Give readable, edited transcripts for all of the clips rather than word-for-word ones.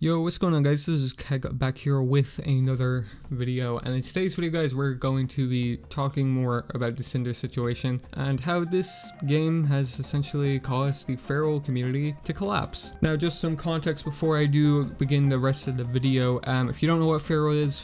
Yo, what's going on guys? This is Keg back here with another video, and in today's video guys we're going to be talking more about the Cinder situation and how this game has essentially caused the Fer.al community to collapse. Now just some context before I do begin the rest of the video. If you don't know what Fer.al is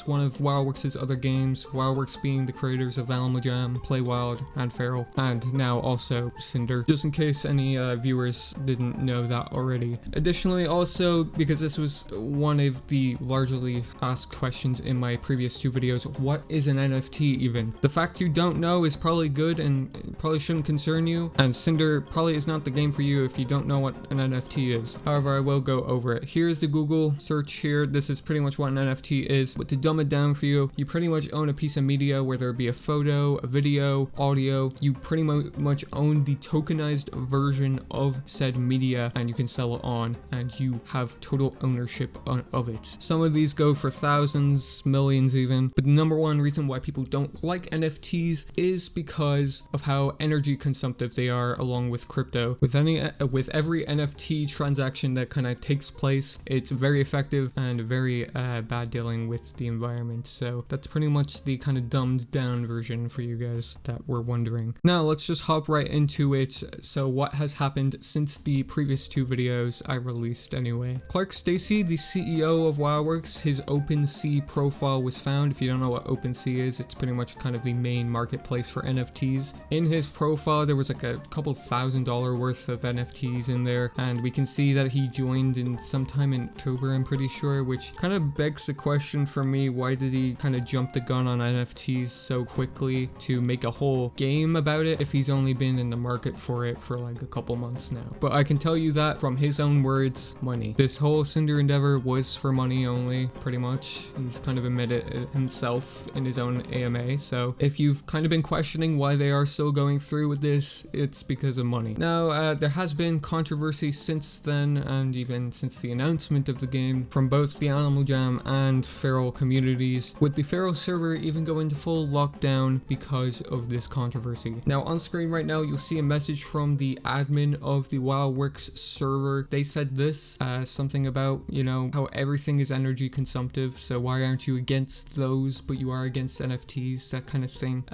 one of WildWorks' other games, WildWorks being the creators of Animal Jam, Play Wild, and Fer.al, and now also Cinder, just in case any viewers didn't know that already. Additionally, also because this was one of the largely asked questions in my previous two videos, what is an NFT even? The fact you don't know is probably good and it probably shouldn't concern you, and Cinder probably is not the game for you if you don't know what an NFT is. However, I will go over it. Here's the Google search here. This is pretty much what an NFT is, but to dumb it down for you, you pretty much own a piece of media, whether it be a photo, a video, audio. You pretty much own the tokenized version of said media and you can sell it on, and you have total ownership of it. Some of these go for thousands, millions even, but the number one reason why people don't like NFTs is because of how energy consumptive they are, along with crypto. With every NFT transaction that kind of takes place, it's very effective and very bad dealing with the environment. So that's pretty much the kind of dumbed down version for you guys that were wondering. Now let's just hop right into it. So what has happened since the previous two videos I released anyway? Clark Stacy, the CEO of WildWorks, his OpenSea profile was found. If you don't know what OpenSea is, it's pretty much kind of the main marketplace for NFTs. In his profile, there was like a couple $1,000 worth of NFTs in there, and we can see that he joined in sometime in October, I'm pretty sure, which kind of begs the question for me, why did he kind of jump the gun on NFTs so quickly to make a whole game about it if he's only been in the market for it for like a couple months now? But I can tell you that from his own words, money. This whole Cinder endeavor was for money only, pretty much. He's kind of admitted it himself in his own AMA. So if you've kind of been questioning why they are still going through with this, it's because of money. Now, there has been controversy since then, and even since the announcement of the game, from both the Animal Jam and Fer.al communities, with the Fer.al server even going into full lockdown because of this controversy. Now on screen right now, you'll see a message from the admin of the WildWorks server. They said this, something about, you know, how everything is energy consumptive, so why aren't you against those but you are against NFTs, that kind of thing.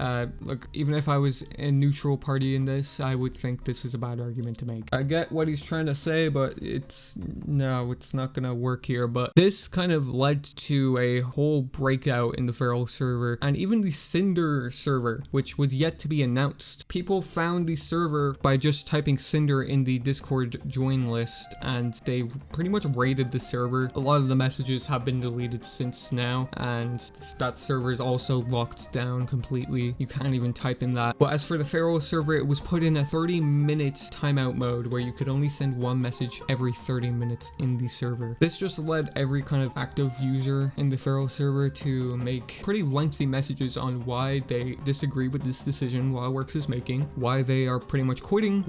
Look, even if I was a neutral party in this, I would think this is a bad argument to make. I get what he's trying to say, but it's not gonna work here. But this kind of led to a whole breakout in the Fer.al server and even the Cinder server, which was yet to be announced. People found the server by just typing Cinder in the Discord join list, and they pretty much raided the server. A lot of the messages have been deleted since now, and that server is also locked down completely. You can't even type in that. But as for the Fer.al server, it was put in a 30-minute timeout mode where you could only send one message every 30 minutes in the server. This just led every kind of active user in the Fer.al server to make pretty lengthy messages on why they disagree with this decision WildWorks is making, why they are pretty much quitting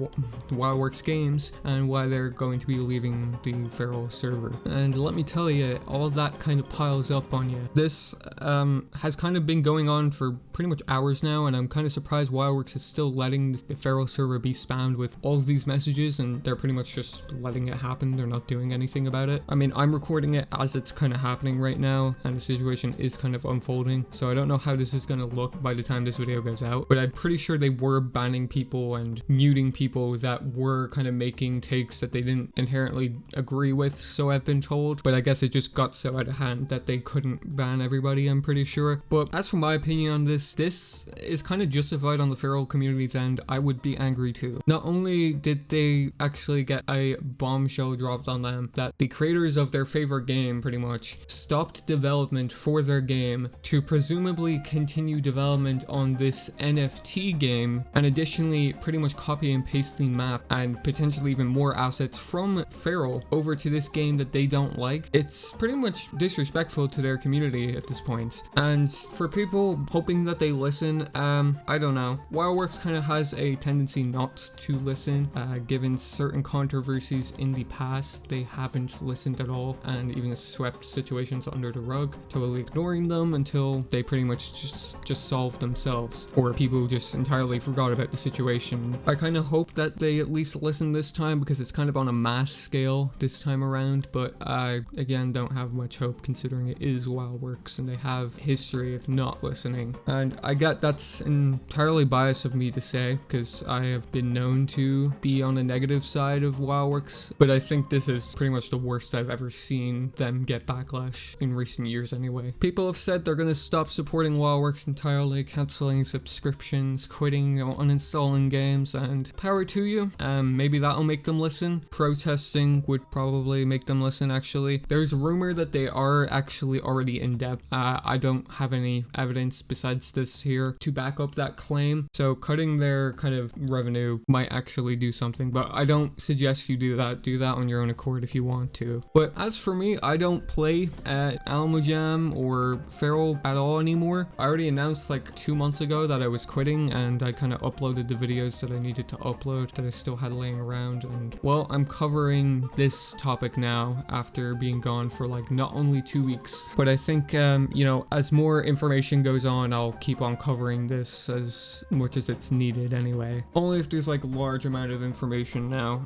WildWorks games, and why they're going to be leaving the Fer.al server. And let me tell you, all of that kind of piles up on you. This has kind of been going on for pretty much hours now, and I'm kind of surprised WildWorks is still letting the Fer.al server be spammed with all of these messages, and they're pretty much just letting it happen. They're not doing anything about it. I mean, I'm recording it as it's kind of happening right now, and the situation is kind of unfolding, so I don't know how this is going to look by the time this video goes out, but I'm pretty sure they were banning people and muting people that were kind of making takes that they didn't inherently agree with, so I've been told. But I guess it just got so out of hand that they couldn't ban everybody, I'm pretty sure. But as for my opinion on this is kind of justified on the Fer.al community's end. I would be angry too. Not only did they actually get a bombshell dropped on them that the creators of their favorite game pretty much stopped development for their game to presumably continue development on this NFT game, and additionally pretty much copy and paste the map and potentially even more assets from Fer.al over to this game that they don't like. It's pretty much disrespectful to their community at this point. And for people hoping that they listen, I don't know. WildWorks kind of has a tendency not to listen, given certain controversies in the past. They haven't listened at all and even swept situations under the rug, totally ignoring them until they pretty much just solved themselves, or people just entirely forgot about the situation. I kind of hope that they at least listen this time, because it's kind of on a mass scale this time around, mind, but I again don't have much hope considering it is WildWorks and they have history of not listening. And I get that's entirely biased of me to say because I have been known to be on the negative side of WildWorks, but I think this is pretty much the worst I've ever seen them get backlash in recent years anyway. People have said they're going to stop supporting WildWorks entirely, cancelling subscriptions, quitting, uninstalling games, and power to you. Maybe that'll make them listen. Protesting would probably make them listen actually. There's a rumor that they are actually already in debt. I don't have any evidence besides this here to back up that claim, so cutting their kind of revenue might actually do something, but I don't suggest you do that. Do that on your own accord if you want to. But as for me, I don't play at Almojam or Fer.al at all anymore. I already announced like 2 months ago that I was quitting, and I kind of uploaded the videos that I needed to upload that I still had laying around, and well, I'm covering this topic now after being gone for like not only 2 weeks, but I think you know, as more information goes on, I'll keep on covering this as much as it's needed anyway. Only if there's like a large amount of information now.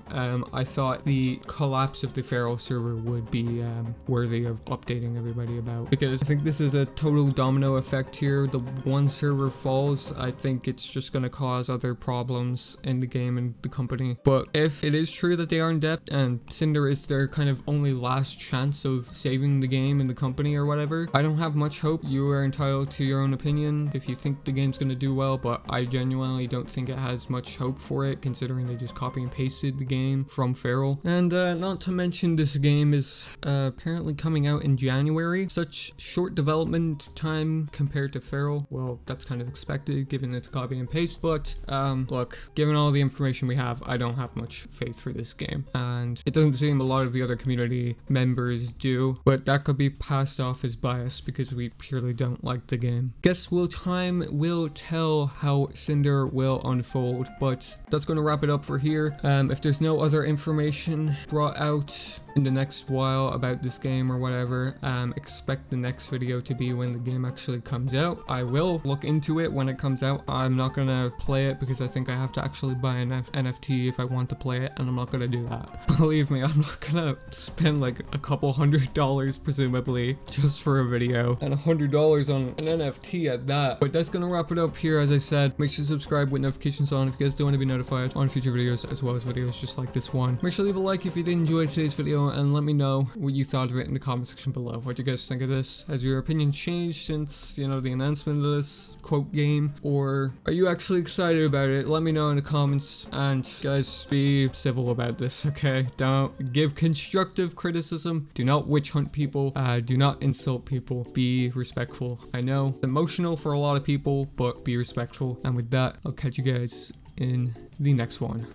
I thought the collapse of the Fer.al server would be worthy of updating everybody about, because I think this is a total domino effect here. The one server falls, I think it's just going to cause other problems in the game and the company. But if it is true that they are in debt and Cinder is their kind of only last chance of saving the game and the company or whatever, I don't have much hope. You are entitled to your own opinion if you think the game's going to do well, but I genuinely don't think it has much hope for it considering they just copy and pasted the game from Fer.al. And not to mention, this game is apparently coming out in January. Such short development time compared to Fer.al. Well, that's kind of expected given it's copy and paste, but look, given all the information we have, I don't have much faith for this game, and it doesn't seem a lot of the other community members do, but that could be passed off as bias because we purely don't like the game. Guess time will tell how Cinder will unfold, but that's going to wrap it up for here. If there's no other information brought out in the next while about this game or whatever, expect the next video to be when the game actually comes out. I will look into it when it comes out. I'm not gonna play it because I think I have to actually buy an NFT if I want to play it, and I'm not gonna do that. Believe me, I'm not gonna spend like a couple $100 presumably just for a video, and $100 on an NFT at that. But that's gonna wrap it up here. As I said, make sure to subscribe with notifications on if you guys do want to be notified on future videos, as well as videos just like this one. Make sure to leave a like if you did enjoy today's video, and let me know what you thought of it in the comment section below. What do you guys think of this? Has your opinion changed since, you know, the announcement of this quote game, or are you actually excited about it? Let me know in the comments, and guys, be civil about this, okay? Don't give constructive criticism. Do not witch hunt people. Do not insult people. Be respectful. I know it's emotional for a lot of people, but be respectful. And with that, I'll catch you guys in the next one.